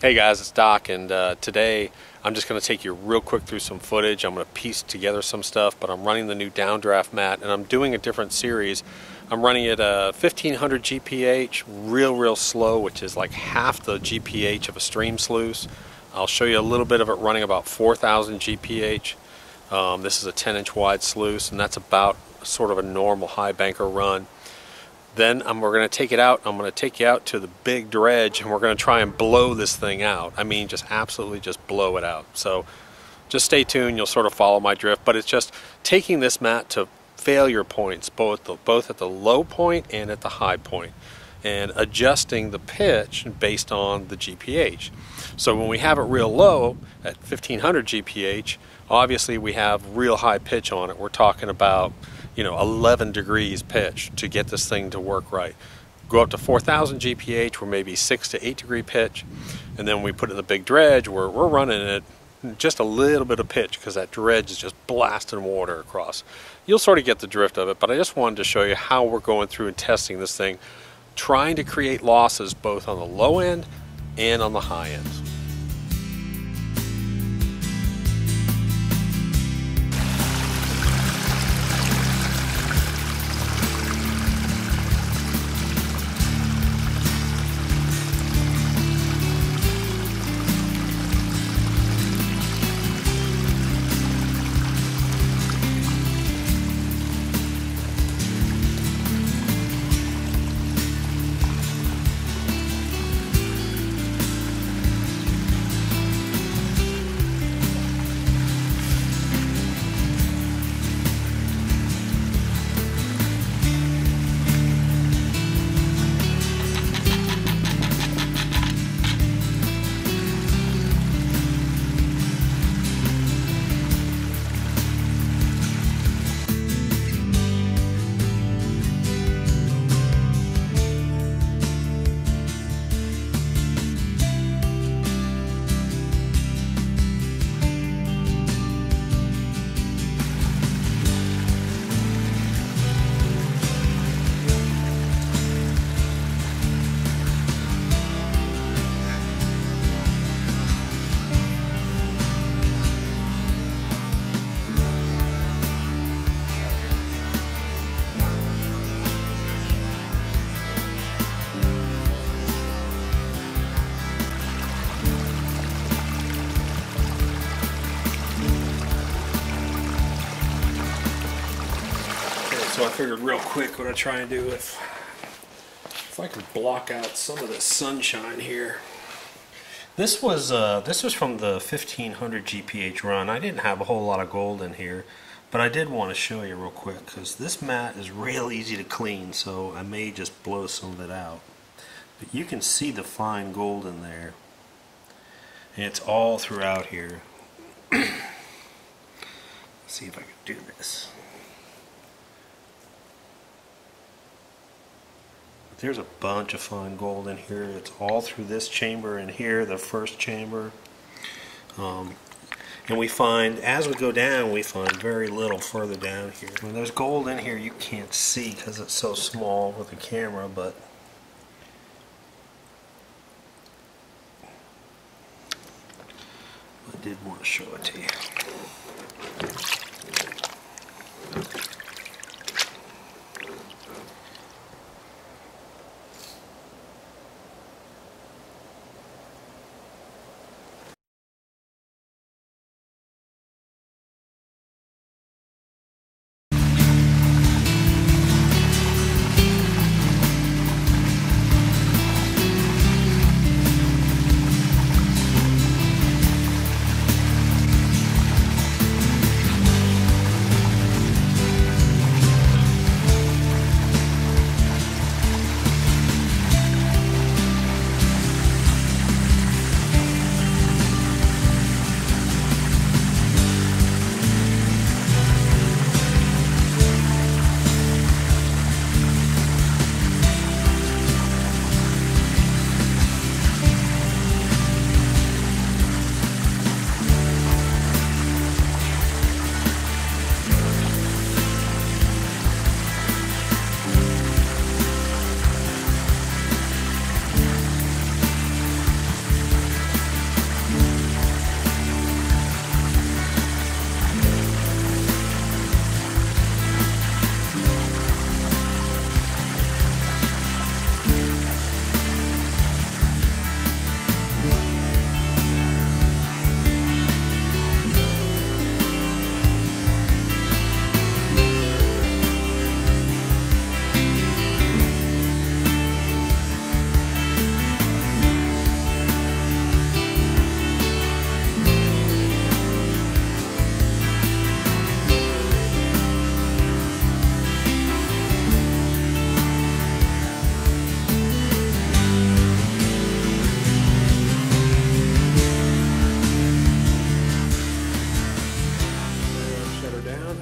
Hey guys, it's Doc, and today I'm just going to take you real quick through some footage. I'm going to piece together some stuff, but I'm running the new downdraft mat, and I'm doing a different series. I'm running it 1500 GPH, real slow, which is like half the GPH of a stream sluice. I'll show you a little bit of it running about 4000 GPH. This is a 10-inch wide sluice, and that's about sort of a normal high banker run. Then we're going to take it out. I'm going to take you out to the big dredge, and we're going to try and blow this thing out. I mean, just absolutely just blow it out. So just stay tuned. You'll sort of follow my drift. But it's just taking this mat to failure points, both at the low point and at the high point, and adjusting the pitch based on the GPH. So when we have it real low at 1500 GPH, obviously we have real high pitch on it. We're talking about 11 degrees pitch to get this thing to work right. Go up to 4000 GPH, we're maybe 6 to 8 degree pitch, and then we put it in the big dredge where we're running it just a little bit of pitch because that dredge is just blasting water across. You'll sort of get the drift of it, but I just wanted to show you how we're going through and testing this thing, trying to create losses both on the low end and on the high end. So I figured real quick what I'd try and do if I could block out some of the sunshine here. This was from the 1500 GPH run. I didn't have a whole lot of gold in here, but I did want to show you real quick because this mat is real easy to clean, so I may just blow some of it out. But you can see the fine gold in there, and it's all throughout here. Let's see if I can do this. There's a bunch of fine gold in here. It's all through this chamber in here, the first chamber. And we find, as we go down, we find very little further down here. When there's gold in here, you can't see because it's so small with the camera, but I did want to show it to you.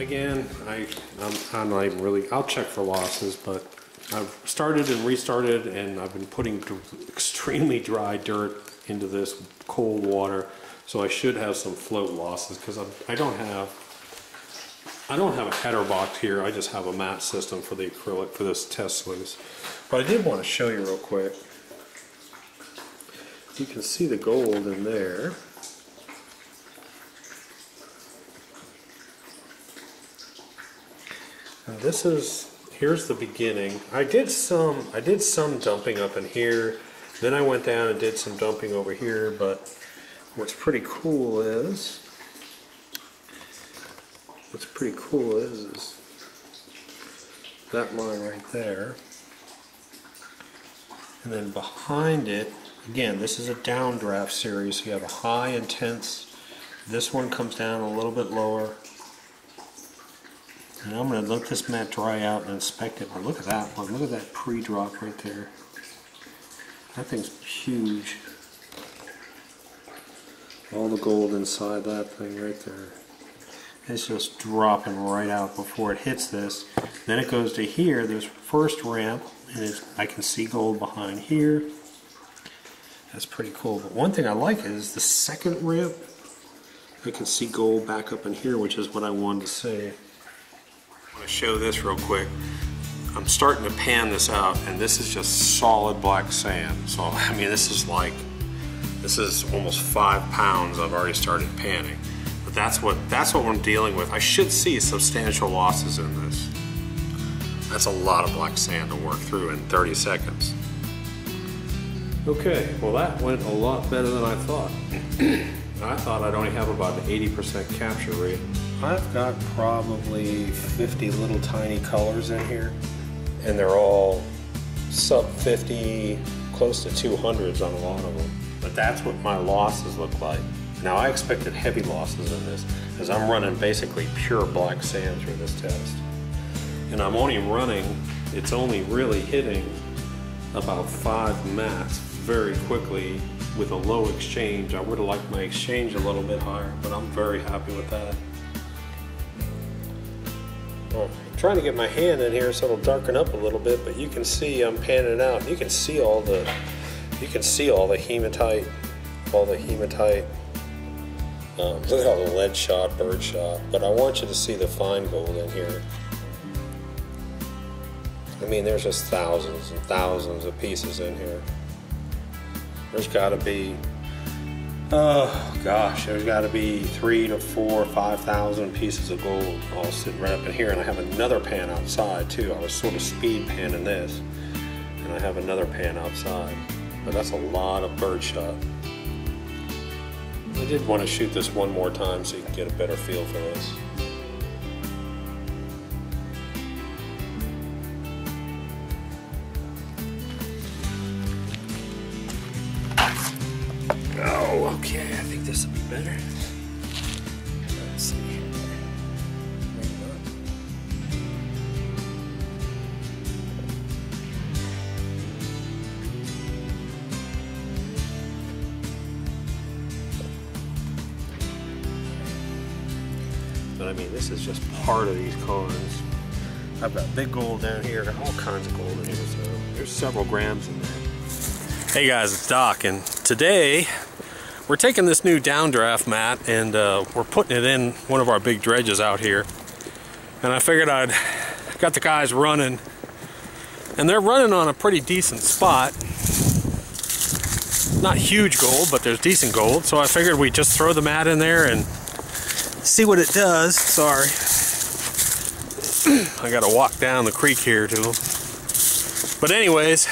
again, I'm not even really, I'll check for losses, but I've started and restarted, and I've been putting extremely dry dirt into this cold water, so I should have some float losses, because I don't have a header box here. I just have a mat system for the acrylic for this test sluice. But I did want to show you real quick. You can see the gold in there. And here's the beginning. I did some dumping up in here. Then I went down and did some dumping over here, but what's pretty cool is that line right there. And then behind it, again, this is a downdraft series, so you have a high intense. This one comes down a little bit lower. And I'm going to let this mat dry out and inspect it. But look at that one. Look at that pre-drop right there. That thing's huge. All the gold inside that thing right there. It's just dropping right out before it hits this. Then it goes to here. There's first ramp, and I can see gold behind here. That's pretty cool. But one thing I like is the second ramp. I can see gold back up in here, which is what I wanted to see. I want to show this real quick. I'm starting to pan this out, and this is just solid black sand. So I mean, this is almost 5 pounds I've already started panning. But that's what I'm dealing with. I should see substantial losses in this. That's a lot of black sand to work through in 30 seconds. Okay, well that went a lot better than I thought. I thought I'd only have about an 80% capture rate. I've got probably 50 little tiny colors in here, and they're all sub 50, close to 200s on a lot of them. But that's what my losses look like. Now I expected heavy losses in this, because I'm running basically pure black sand through this test. And I'm only running, it's only really hitting about 5 mats very quickly with a low exchange. I would have liked my exchange a little bit higher, but I'm very happy with that. Well, I'm trying to get my hand in here so it'll darken up a little bit, but you can see I'm panning it out. You can see all the hematite, look at all the lead shot, bird shot. But I want you to see the fine gold in here. I mean, there's just thousands and thousands of pieces in here. There's got to be, oh gosh, there's got to be 3,000 to 4,000 or 5,000 pieces of gold all sitting right up in here. And I have another pan outside too. I was sort of speed panning this, and I have another pan outside. But that's a lot of bird shot. I did want to shoot this one more time so you can get a better feel for this. Oh, okay, I think this will be better. Let's see here. But I mean, this is just part of these coins. I've got big gold down here, all kinds of gold in here, so there's several grams in there. Hey guys, it's Doc, and today we're taking this new downdraft mat and we're putting it in one of our big dredges out here. And I figured I'd got the guys running, and they're running on a pretty decent spot. Not huge gold, but there's decent gold, so I figured we'd just throw the mat in there and see what it does. Sorry. I gotta walk down the creek here too. But anyways,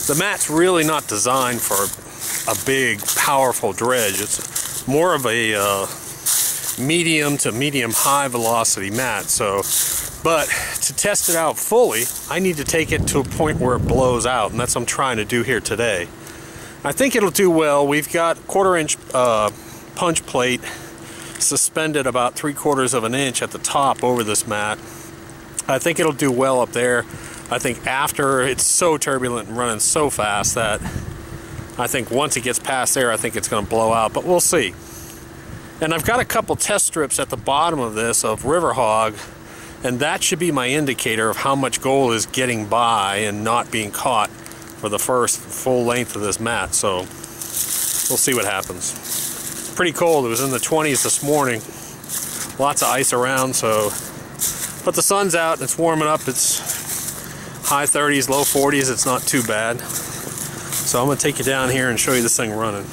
the mat's really not designed for a big, powerful dredge. It's more of a medium to medium-high velocity mat. So, but to test it out fully, I need to take it to a point where it blows out, and that's what I'm trying to do here today. I think it'll do well. We've got 1/4 inch punch plate suspended about 3/4 of an inch at the top over this mat. I think it'll do well up there. I think after, it's so turbulent and running so fast that I think once it gets past there, I think it's going to blow out, but we'll see. And I've got a couple test strips at the bottom of this of river hog, and that should be my indicator of how much gold is getting by and not being caught for the first full length of this mat. So we'll see what happens. Pretty cold. It was in the 20s this morning. Lots of ice around, so but the sun's out and it's warming up. It's high 30s, low 40s. It's not too bad. So I'm going to take you down here and show you this thing running.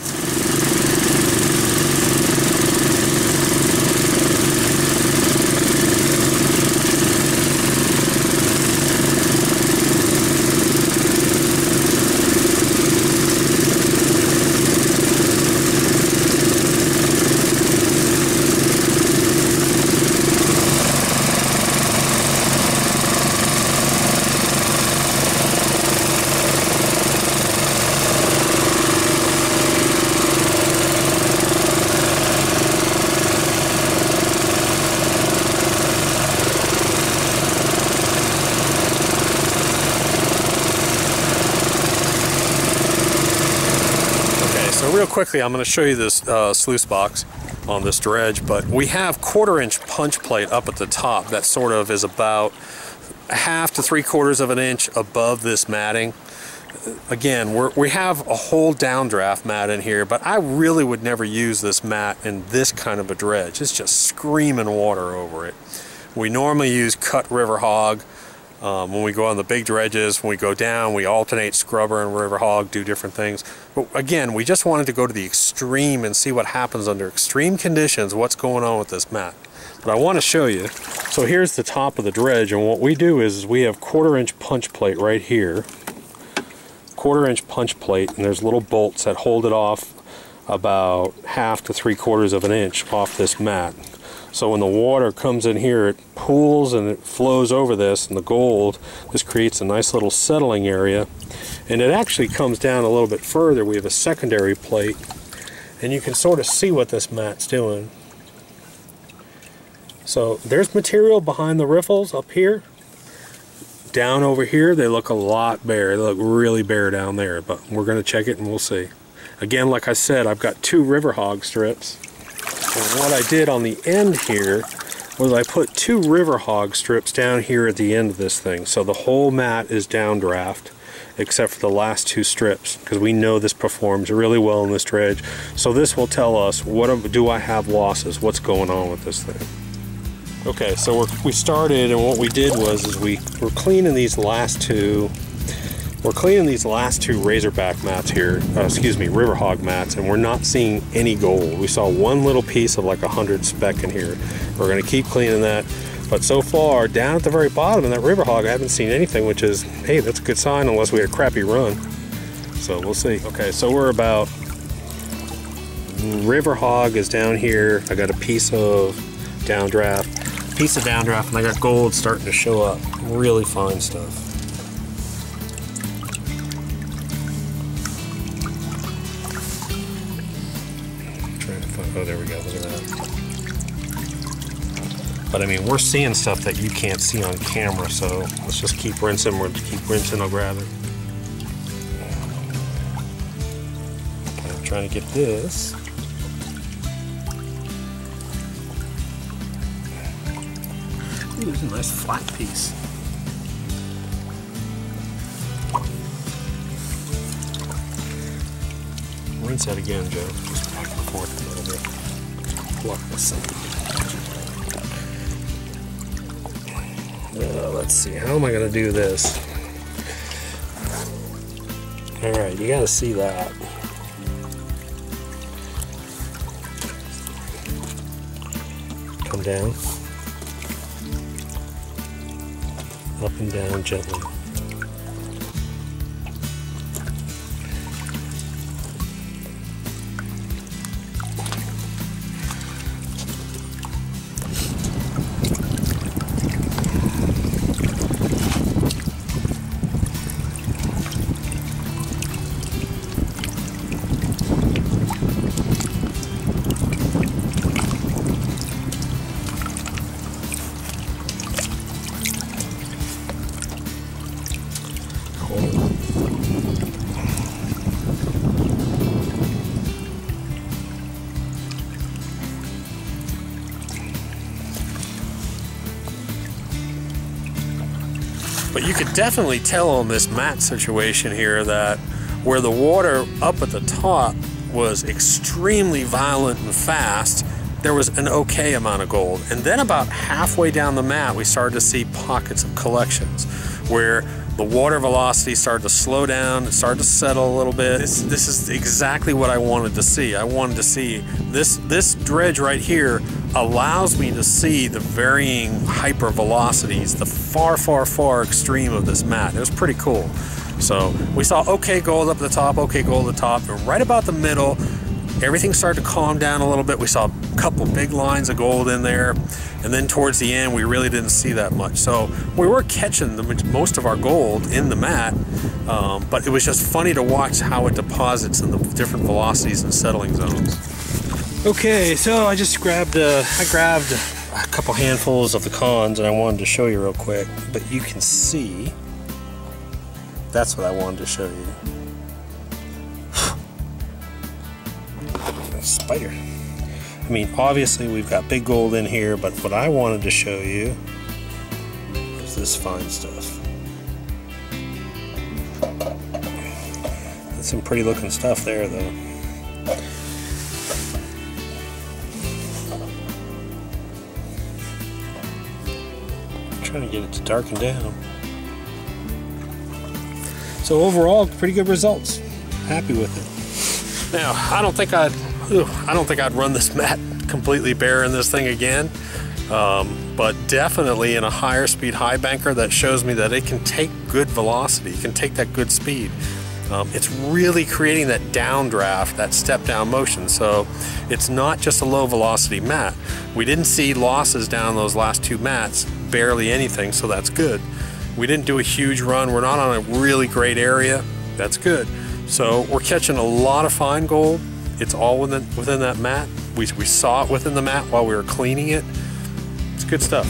So real quickly, I'm going to show you this sluice box on this dredge, but we have 1/4-inch punch plate up at the top that sort of is about 1/2 to 3/4 of an inch above this matting. Again, we have a whole downdraft mat in here, but I really would never use this mat in this kind of a dredge. It's just screaming water over it. We normally use cut river hog. When we go on the big dredges, when we go down, we alternate scrubber and river hog, do different things. But again, we just wanted to go to the extreme and see what happens under extreme conditions, what's going on with this mat. But I want to show you. So here's the top of the dredge, and what we do is we have 1/4-inch punch plate right here. 1/4-inch punch plate, and there's little bolts that hold it off about 1/2 to 3/4 of an inch off this mat. So when the water comes in here, it pools and it flows over this, and the gold, this creates a nice little settling area. And it actually comes down a little bit further. We have a secondary plate, and you can sort of see what this mat's doing. So there's material behind the riffles up here. Down over here, they look a lot bare. They look really bare down there, but we're going to check it and we'll see. Again, like I said, I've got 2 river hog strips. And what I did on the end here was I put 2 river hog strips down here at the end of this thing. So the whole mat is downdraft except for the last 2 strips, because we know this performs really well in this dredge. So this will tell us, do I have losses? What's going on with this thing? Okay, so we started, and what we did was we're cleaning these last 2. We're cleaning these last 2 razorback mats here, river hog mats, and we're not seeing any gold. We saw one little piece of like 100 speck in here. We're going to keep cleaning that, but so far down at the very bottom in that river hog, I haven't seen anything, which is, hey, that's a good sign unless we had a crappy run. So we'll see. Okay, so we're about, river hog is down here. I got a piece of downdraft, and I got gold starting to show up. Really fine stuff. Oh, there we go, look at that. But I mean, we're seeing stuff that you can't see on camera, so let's just keep rinsing. We'll keep rinsing, I'll grab it. Okay, I'm trying to get this. Ooh, there's a nice flat piece. Rinse that again, Joe. Just back and forth a little bit. Pluck this thing. Let's see, how am I going to do this? Alright, you got to see that. Come down. Up and down gently. But you could definitely tell on this mat situation here that where the water up at the top was extremely violent and fast, there was an okay amount of gold. And then about halfway down the mat, we started to see pockets of collections where the water velocity started to slow down, it started to settle a little bit. This is exactly what I wanted to see. I wanted to see this dredge right here allows me to see the varying hyper velocities, the far, far, far extreme of this mat. It was pretty cool. So we saw okay gold up at the top, okay gold at the top, and right about the middle, everything started to calm down a little bit. We saw a couple big lines of gold in there, and then towards the end we really didn't see that much. So we were catching most of our gold in the mat, but it was just funny to watch how it deposits in the different velocities and settling zones. Okay, so I just grabbed a couple handfuls of the cons, and I wanted to show you real quick, but you can see that's what I wanted to show you. Spider. I mean, obviously we've got big gold in here, but what I wanted to show you is this fine stuff. That's some pretty looking stuff there, though. I'm trying to get it to darken down. So overall, pretty good results. Happy with it. Now, I don't think I'd run this mat completely bare in this thing again, but definitely in a higher speed high banker that shows me that it can take good velocity, it can take that good speed. It's really creating that downdraft, that step down motion, so it's not just a low velocity mat. We didn't see losses down those last two mats, barely anything, so that's good. We didn't do a huge run, we're not on a really great area, that's good. So we're catching a lot of fine gold. It's all within that mat. We saw it within the mat while we were cleaning it. It's good stuff.